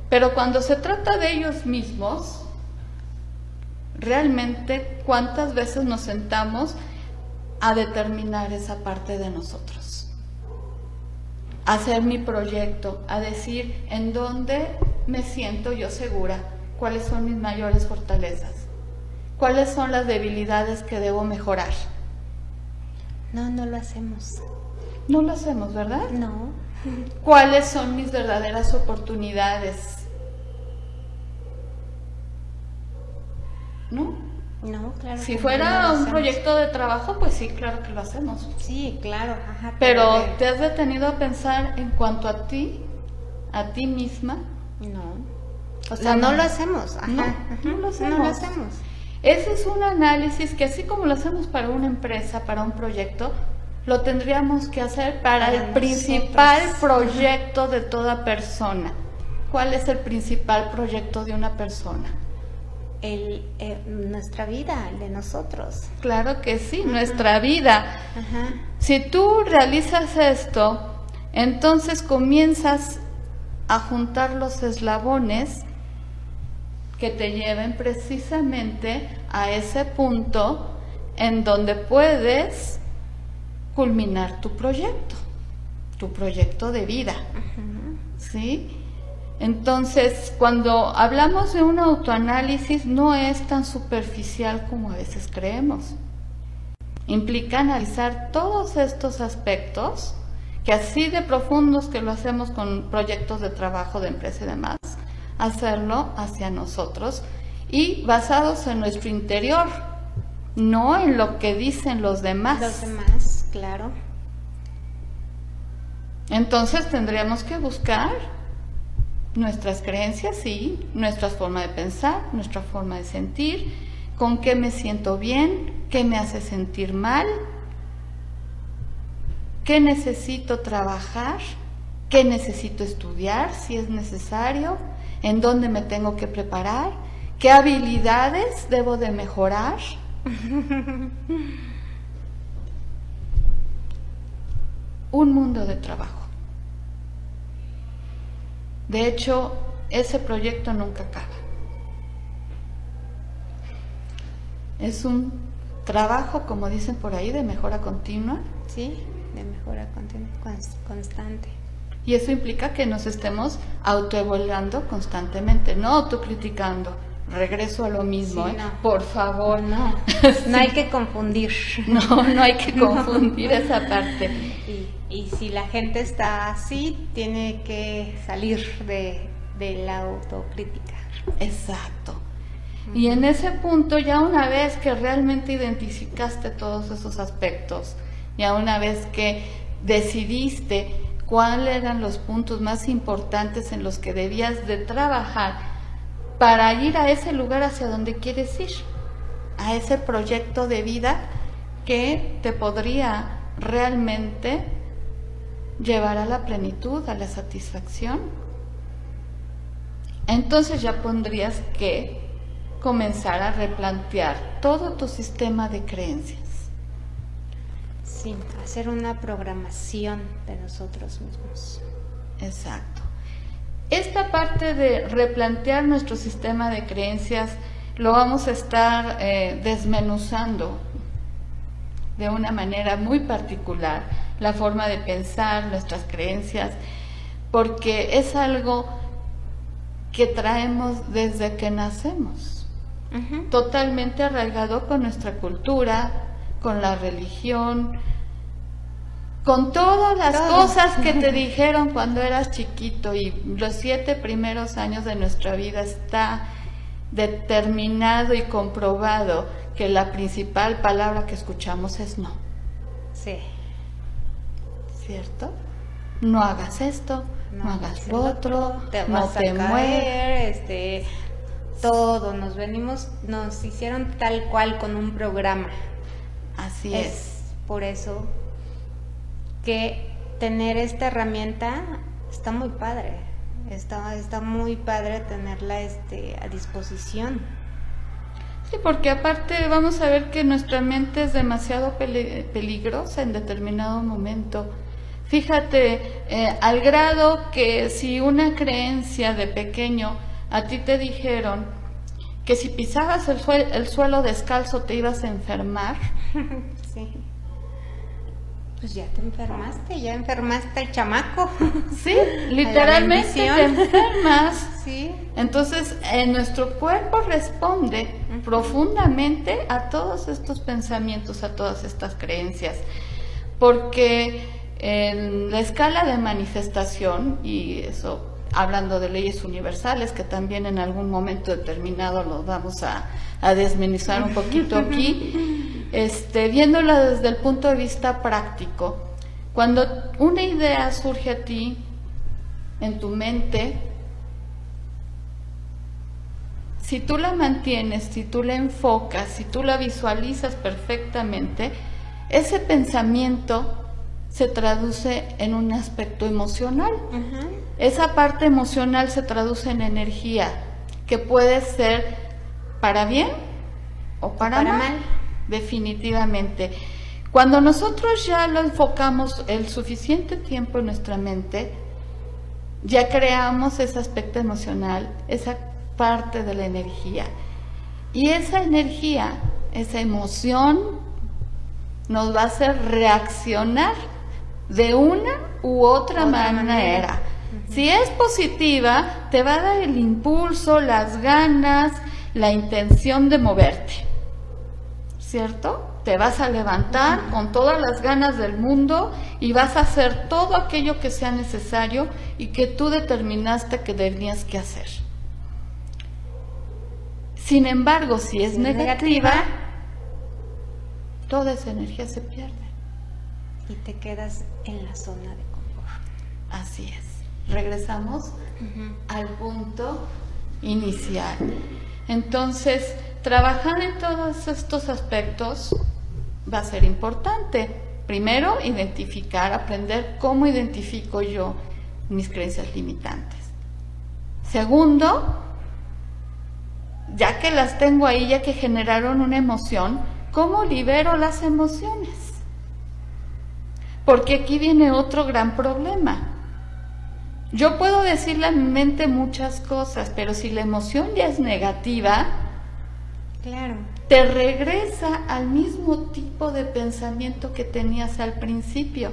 pero cuando se trata de ellos mismos, realmente, ¿cuántas veces nos sentamos a determinar esa parte de nosotros? A hacer mi proyecto, a decir en dónde me siento yo segura, cuáles son mis mayores fortalezas, cuáles son las debilidades que debo mejorar. No lo hacemos. No lo hacemos, ¿verdad? No. ¿Cuáles son mis verdaderas oportunidades? ¿No? No, claro. Si fuera un proyecto de trabajo, pues sí, claro que lo hacemos. Sí, claro. Ajá, pero ¿te has detenido a pensar en cuanto a ti misma? No. O sea, no lo hacemos. Ajá, no lo hacemos. No lo hacemos. Ese es un análisis que, así como lo hacemos para una empresa, para un proyecto, lo tendríamos que hacer para el principal proyecto de toda persona. ¿Cuál es el principal proyecto de una persona? Nuestra vida, el de nosotros. Claro que sí, nuestra vida. Si tú realizas esto, entonces comienzas a juntar los eslabones que te lleven precisamente a ese punto en donde puedes culminar tu proyecto de vida. ¿Sí? Entonces, cuando hablamos de un autoanálisis, no es tan superficial como a veces creemos. Implica analizar todos estos aspectos, que así de profundos que lo hacemos con proyectos de trabajo, de empresa y demás, hacerlo hacia nosotros y basados en nuestro interior, no en lo que dicen los demás. Los demás, claro. Entonces tendríamos que buscar nuestras creencias, sí, nuestra forma de pensar, nuestra forma de sentir, con qué me siento bien, qué me hace sentir mal, qué necesito trabajar, qué necesito estudiar si es necesario, en dónde me tengo que preparar, qué habilidades debo de mejorar. Un mundo de trabajo. De hecho, ese proyecto nunca acaba. Es un trabajo, como dicen por ahí, de mejora continua. Sí, de mejora continua, constante. Y eso implica que nos estemos autoevaluando constantemente, no autocriticando. Regreso a lo mismo, sí, no. Por favor. No, sí. No hay que confundir. No hay que confundir esa parte. Y si la gente está así, tiene que salir de la autocrítica. Exacto. Y en ese punto, ya una vez que realmente identificaste todos esos aspectos, ya una vez que decidiste cuáles eran los puntos más importantes en los que debías de trabajar para ir a ese lugar hacia donde quieres ir, a ese proyecto de vida que te podría realmente llevar a la plenitud, a la satisfacción, entonces ya pondrías que comenzar a replantear todo tu sistema de creencias. Sí, hacer una programación de nosotros mismos. Exacto. Esta parte de replantear nuestro sistema de creencias lo vamos a estar desmenuzando de una manera muy particular, la forma de pensar, nuestras creencias, porque es algo que traemos desde que nacemos, totalmente arraigado con nuestra cultura, con la religión, con todas las cosas que te dijeron cuando eras chiquito, y los 7 primeros años de nuestra vida está determinado y comprobado que la principal palabra que escuchamos es no. Sí. ¿Cierto? No hagas esto, no hagas lo otro, no te mueves, todo, nos hicieron tal cual con un programa. Así es. Por eso que tener esta herramienta está muy padre, está muy padre tenerla a disposición. Sí, porque aparte vamos a ver que nuestra mente es demasiado peligrosa en determinado momento. Fíjate, al grado que si una creencia de pequeño a ti te dijeron que si pisabas el suelo descalzo te ibas a enfermar. Sí. Pues ya te enfermaste el chamaco. Sí, literalmente te enfermas. Sí. Entonces, nuestro cuerpo responde profundamente a todos estos pensamientos, a todas estas creencias, porque En la escala de manifestación, y eso hablando de leyes universales, que también en algún momento determinado lo vamos a desmenuzar un poquito aquí, viéndola desde el punto de vista práctico, cuando una idea surge a ti, en tu mente, si tú la mantienes, si tú la enfocas, si tú la visualizas perfectamente, ese pensamiento se traduce en un aspecto emocional. Esa parte emocional se traduce en energía, que puede ser para bien o para mal, definitivamente. Cuando nosotros ya lo enfocamos el suficiente tiempo en nuestra mente, ya creamos ese aspecto emocional, esa parte de la energía. Y esa energía, esa emoción, nos va a hacer reaccionar de una u otra manera. Si es positiva, te va a dar el impulso, las ganas, la intención de moverte, ¿cierto? Te vas a levantar con todas las ganas del mundo y vas a hacer todo aquello que sea necesario y que tú determinaste que tenías que hacer. Sin embargo, si es negativa, toda esa energía se pierde. Y te quedas en la zona de confort. Así es. Regresamos al punto inicial. Entonces, trabajar en todos estos aspectos va a ser importante. Primero, identificar, aprender cómo identifico yo mis creencias limitantes. Segundo, ya que las tengo ahí, ya que generaron una emoción, ¿cómo libero las emociones? Porque aquí viene otro gran problema. Yo puedo decirle a mi mente muchas cosas, pero si la emoción ya es negativa, claro, te regresa al mismo tipo de pensamiento que tenías al principio.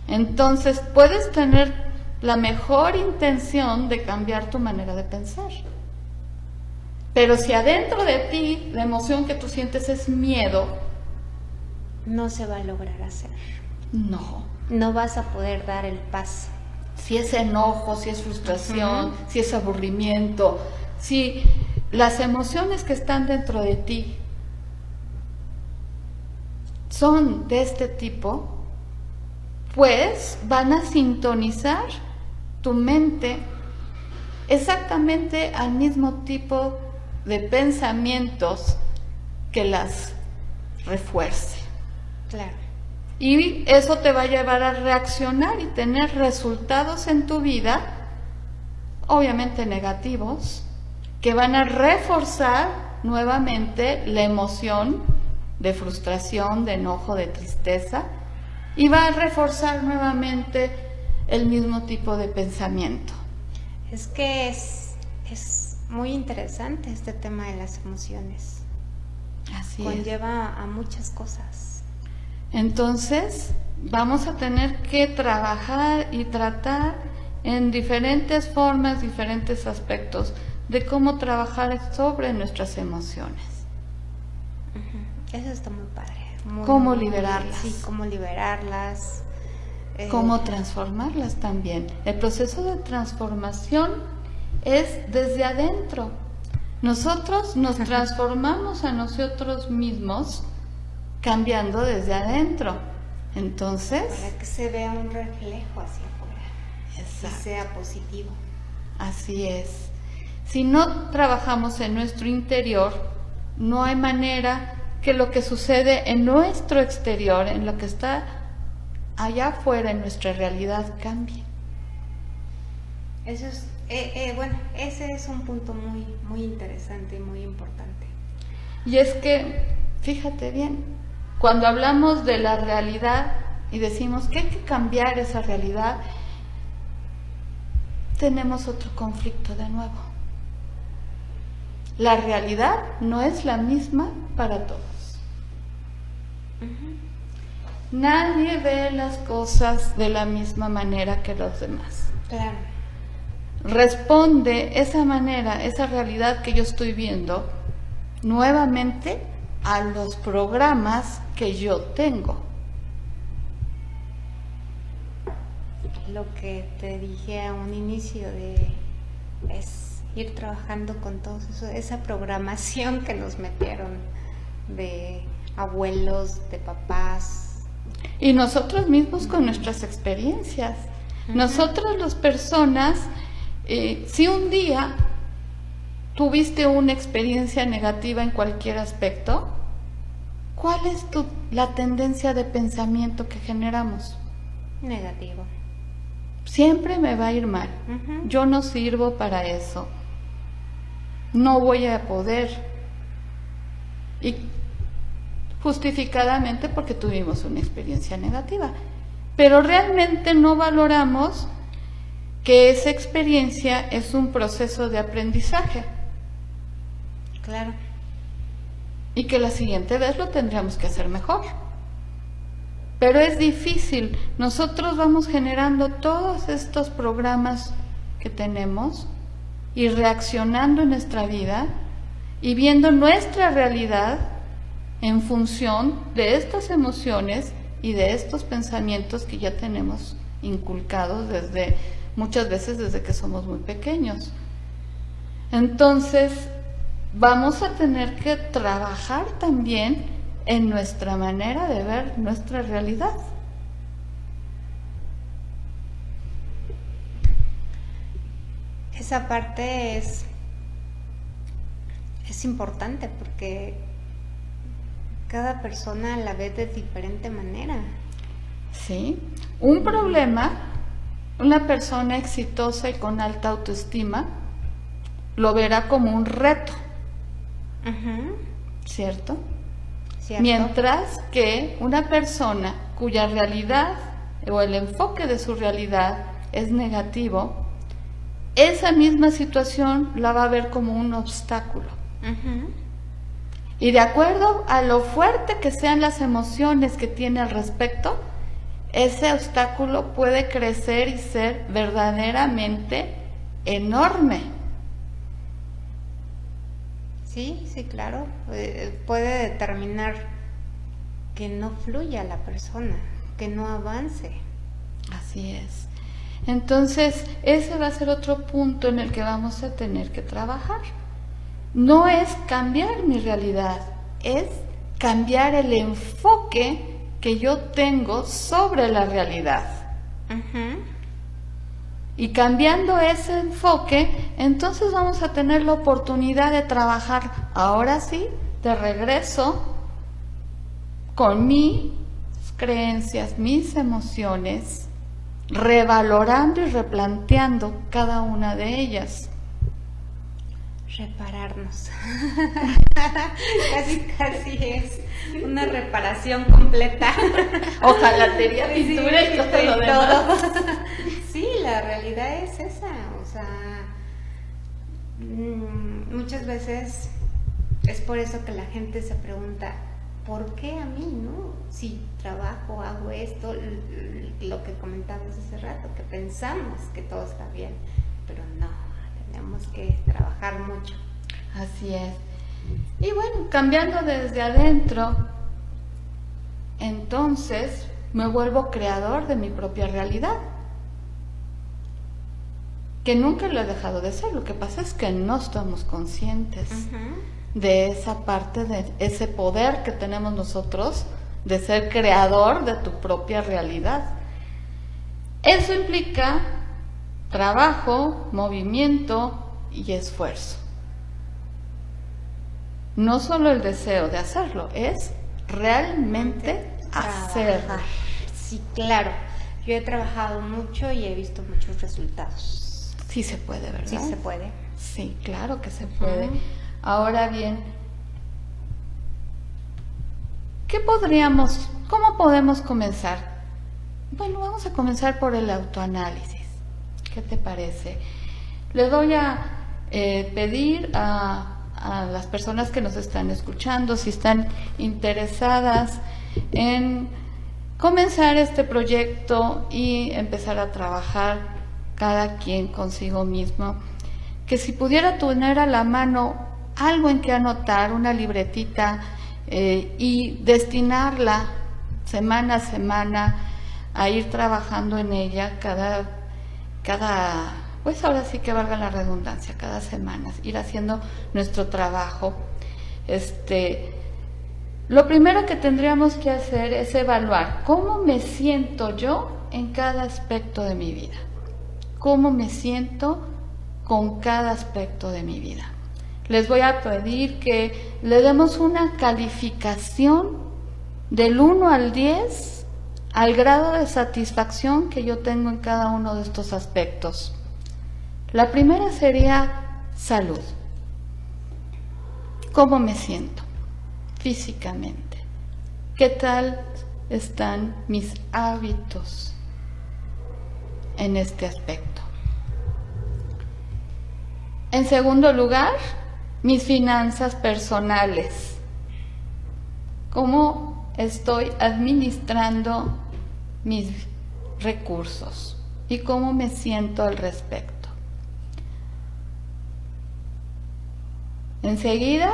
Entonces puedes tener la mejor intención de cambiar tu manera de pensar, pero si adentro de ti la emoción que tú sientes es miedo, no se va a lograr hacer. No vas a poder dar el paso. Si es enojo, si es frustración, si es aburrimiento, si las emociones que están dentro de ti son de este tipo, pues van a sintonizar tu mente exactamente al mismo tipo de pensamientos que las refuerce. Claro. Y eso te va a llevar a reaccionar y tener resultados en tu vida, obviamente negativos, que van a reforzar nuevamente la emoción de frustración, de enojo, de tristeza, y va a reforzar nuevamente el mismo tipo de pensamiento. Es que es muy interesante este tema de las emociones. Así conlleva a muchas cosas. Entonces, vamos a tener que trabajar y tratar en diferentes formas, diferentes aspectos de cómo trabajar sobre nuestras emociones. Eso está muy padre. Cómo liberarlas. Sí, cómo liberarlas. Cómo transformarlas también. El proceso de transformación es desde adentro. Nosotros nos transformamos a nosotros mismos cambiando desde adentro. Entonces, para que se vea un reflejo hacia afuera. Exacto. Y sea positivo. Así es. Si no trabajamos en nuestro interior, no hay manera que lo que sucede en nuestro exterior, en lo que está allá afuera en nuestra realidad, cambie. Eso es, bueno, ese es un punto muy, muy interesante y muy importante. Y es que, fíjate bien, cuando hablamos de la realidad y decimos que hay que cambiar esa realidad, tenemos otro conflicto de nuevo. La realidad no es la misma para todos. Nadie ve las cosas de la misma manera que los demás. Claro. Responde esa manera, esa realidad que yo estoy viendo, nuevamente a los programas que yo tengo. lo que te dije a un inicio es ir trabajando con todo eso, esa programación que nos metieron de abuelos, de papás. Y nosotros mismos con nuestras experiencias. Nosotros las personas, si un día tuviste una experiencia negativa en cualquier aspecto, ¿cuál es la tendencia de pensamiento que generamos? Negativo. Siempre me va a ir mal. Yo no sirvo para eso. No voy a poder. Y justificadamente porque tuvimos una experiencia negativa. Pero realmente no valoramos que esa experiencia es un proceso de aprendizaje. Claro. Y que la siguiente vez lo tendríamos que hacer mejor. Pero es difícil. Nosotros vamos generando todos estos programas que tenemos y reaccionando en nuestra vida y viendo nuestra realidad en función de estas emociones y de estos pensamientos que ya tenemos inculcados muchas veces desde que somos muy pequeños. Entonces, vamos a tener que trabajar también en nuestra manera de ver nuestra realidad. Esa parte es importante porque cada persona la ve de diferente manera. Sí, un problema, una persona exitosa y con alta autoestima lo verá como un reto, ¿cierto? ¿Cierto? Mientras que una persona cuya realidad o el enfoque de su realidad es negativo, esa misma situación la va a ver como un obstáculo. Y de acuerdo a lo fuerte que sean las emociones que tiene al respecto, ese obstáculo puede crecer y ser verdaderamente enorme. Sí, sí, claro. Puede determinar que no fluya la persona, que no avance. Así es. Entonces, ese va a ser otro punto en el que vamos a tener que trabajar. No es cambiar mi realidad, es cambiar el enfoque que yo tengo sobre la realidad. Y cambiando ese enfoque, entonces vamos a tener la oportunidad de trabajar, ahora sí, de regreso, con mis creencias, mis emociones, revalorando y replanteando cada una de ellas. Repararnos. Casi es una reparación completa. Hojalatería, pintura y todo lo demás. Sí, la realidad es esa. O sea, muchas veces es por eso que la gente se pregunta, ¿por qué a mí, no? Si trabajo, hago esto, lo que comentabas hace rato, que pensamos que todo está bien, pero no. Tenemos que trabajar mucho. Así es. Y bueno, cambiando desde adentro, entonces me vuelvo creador de mi propia realidad. Que nunca lo he dejado de ser. Lo que pasa es que no estamos conscientes de esa parte, de ese poder que tenemos nosotros de ser creador de tu propia realidad. Eso implica trabajo, movimiento y esfuerzo. No solo el deseo de hacerlo, es realmente hacerlo. Sí, claro. Yo he trabajado mucho y he visto muchos resultados. Sí se puede, ¿verdad? Sí se puede. Sí, claro que se puede. Ahora bien, ¿cómo podemos comenzar? Bueno, vamos a comenzar por el autoanálisis. ¿Qué te parece? Le voy a pedir a las personas que nos están escuchando, si están interesadas en comenzar este proyecto y empezar a trabajar cada quien consigo mismo, que si pudiera tener a la mano algo en que anotar, una libretita, y destinarla semana a semana a ir trabajando en ella pues ahora sí que valga la redundancia, cada semana, ir haciendo nuestro trabajo. Lo primero que tendríamos que hacer es evaluar cómo me siento yo en cada aspecto de mi vida. Cómo me siento con cada aspecto de mi vida. Les voy a pedir que le demos una calificación del 1 al 10 al grado de satisfacción que yo tengo en cada uno de estos aspectos. La primera sería salud. ¿Cómo me siento físicamente? ¿Qué tal están mis hábitos en este aspecto? En segundo lugar, mis finanzas personales. ¿Cómo estoy administrando mis recursos? ¿Y cómo me siento al respecto? Enseguida,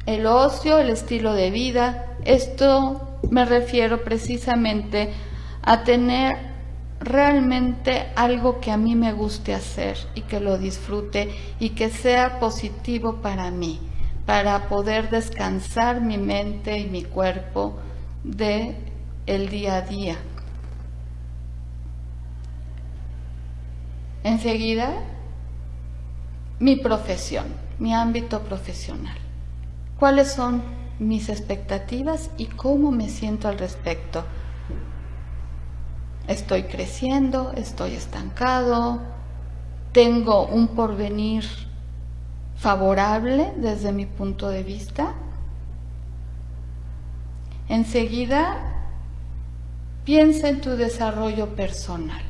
el ocio, el estilo de vida. Esto me refiero precisamente a tener realmente algo que a mí me guste hacer y que lo disfrute y que sea positivo para mí, para poder descansar mi mente y mi cuerpo de el día a día. Enseguida, mi profesión, mi ámbito profesional. ¿Cuáles son mis expectativas y cómo me siento al respecto? ¿Estoy creciendo? ¿Estoy estancado? ¿Tengo un porvenir favorable desde mi punto de vista? Enseguida, piensa en tu desarrollo personal.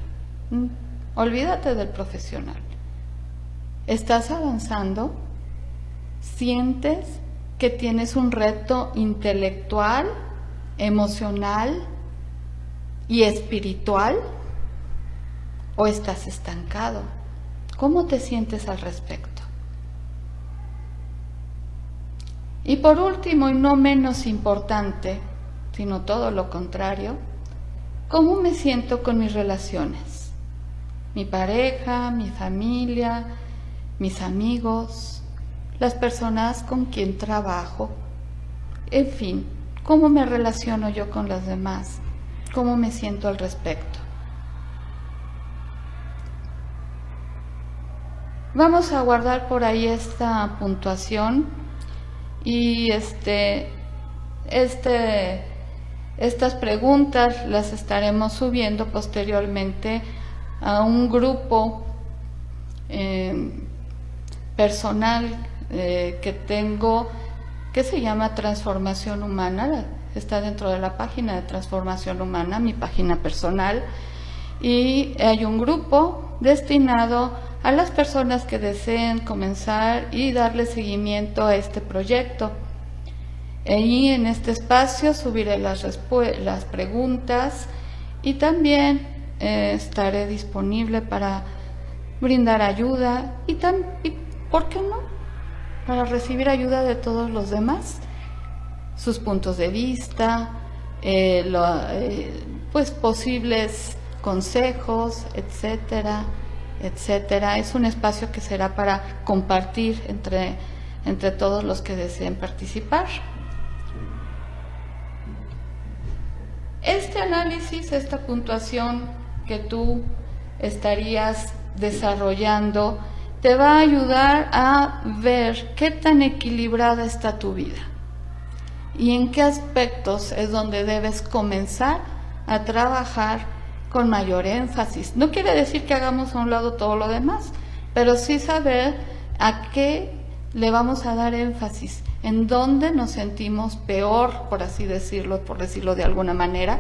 Olvídate del profesional. ¿Estás avanzando? ¿Sientes que tienes un reto intelectual, emocional y espiritual? ¿O estás estancado? ¿Cómo te sientes al respecto? Y por último, y no menos importante, sino todo lo contrario, ¿cómo me siento con mis relaciones? Mi pareja, mi familia, mis amigos, las personas con quien trabajo, en fin, ¿cómo me relaciono yo con las demás? ¿Cómo me siento al respecto? Vamos a guardar por ahí esta puntuación y estas preguntas las estaremos subiendo posteriormente a un grupo personal que tengo, que se llama Transformación Humana. Está dentro de la página de Transformación Humana, mi página personal, y hay un grupo destinado a las personas que deseen comenzar y darle seguimiento a este proyecto. Y en este espacio subiré las preguntas y también estaré disponible para brindar ayuda y ¿por qué no?, para recibir ayuda de todos los demás, sus puntos de vista, pues posibles consejos, etcétera, etcétera. Es un espacio que será para compartir entre todos los que deseen participar. Este análisis, esta puntuación que tú estarías desarrollando, te va a ayudar a ver qué tan equilibrada está tu vida y en qué aspectos es donde debes comenzar a trabajar con mayor énfasis. No quiere decir que hagamos a un lado todo lo demás, pero sí saber a qué le vamos a dar énfasis, en dónde nos sentimos peor, por así decirlo, por decirlo de alguna manera,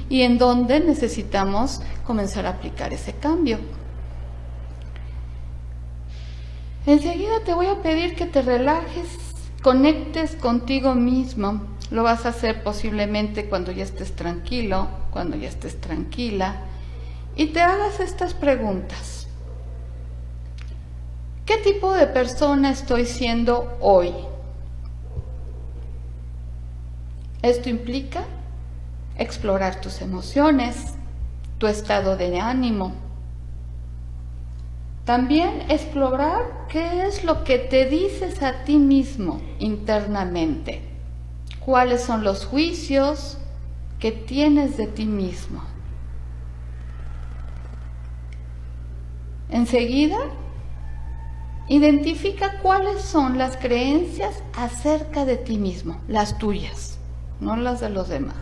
y en dónde necesitamos comenzar a aplicar ese cambio. Enseguida te voy a pedir que te relajes, conectes contigo mismo. Lo vas a hacer posiblemente cuando ya estés tranquilo, cuando ya estés tranquila, y te hagas estas preguntas. ¿Qué tipo de persona estoy siendo hoy? Esto implica explorar tus emociones, tu estado de ánimo. También explorar qué es lo que te dices a ti mismo internamente, cuáles son los juicios que tienes de ti mismo. Enseguida, identifica cuáles son las creencias acerca de ti mismo, las tuyas, no las de los demás.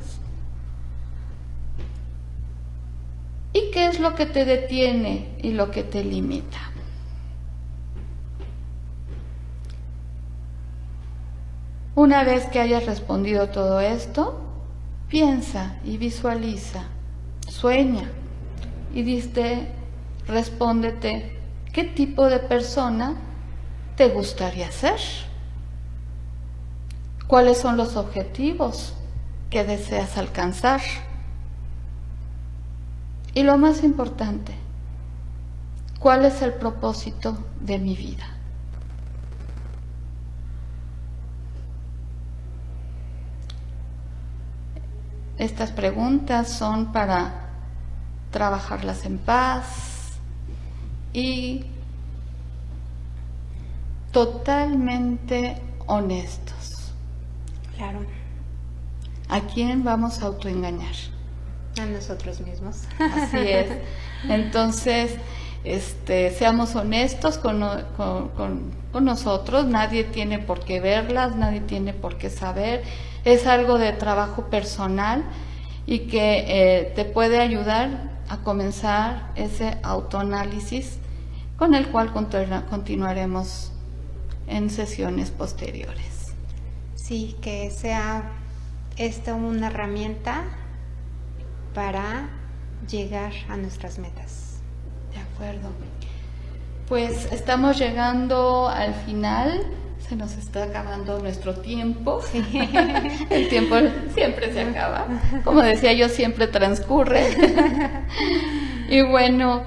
¿Y qué es lo que te detiene y lo que te limita? Una vez que hayas respondido todo esto, piensa y visualiza, sueña y respóndete, ¿qué tipo de persona te gustaría ser? ¿Cuáles son los objetivos que deseas alcanzar? Y lo más importante, ¿cuál es el propósito de mi vida? Estas preguntas son para trabajarlas en paz y totalmente honestos. Claro. ¿A quién vamos a autoengañar? A nosotros mismos. Así es. Entonces, seamos honestos con nosotros. Nadie tiene por qué verlas, nadie tiene por qué saber. Es algo de trabajo personal y que te puede ayudar a comenzar ese autoanálisis con el cual continuaremos en sesiones posteriores. Sí, que sea una herramienta para llegar a nuestras metas. De acuerdo. Pues estamos llegando al final, se nos está acabando nuestro tiempo. Sí. El tiempo siempre se acaba. Como decía yo, siempre transcurre. Y bueno,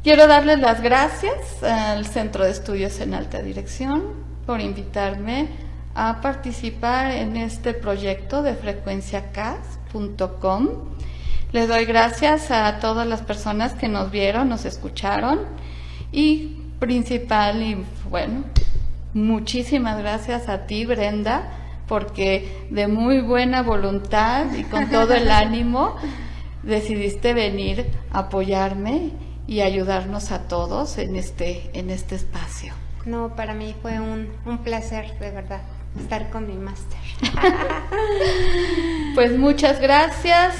quiero darles las gracias al Centro de Estudios en Alta Dirección por invitarme a participar en este proyecto de frecuenciacas.com. Les doy gracias a todas las personas que nos vieron, nos escucharon y muchísimas gracias a ti, Brenda, porque de muy buena voluntad y con todo el ánimo decidiste venir a apoyarme y ayudarnos a todos en este espacio. No, para mí fue un placer, de verdad, estar con mi máster. Pues muchas gracias,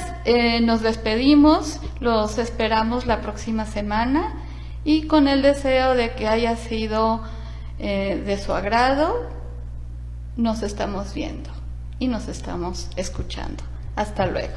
nos despedimos, los esperamos la próxima semana y con el deseo de que haya sido de su agrado, nos estamos viendo y nos estamos escuchando. Hasta luego.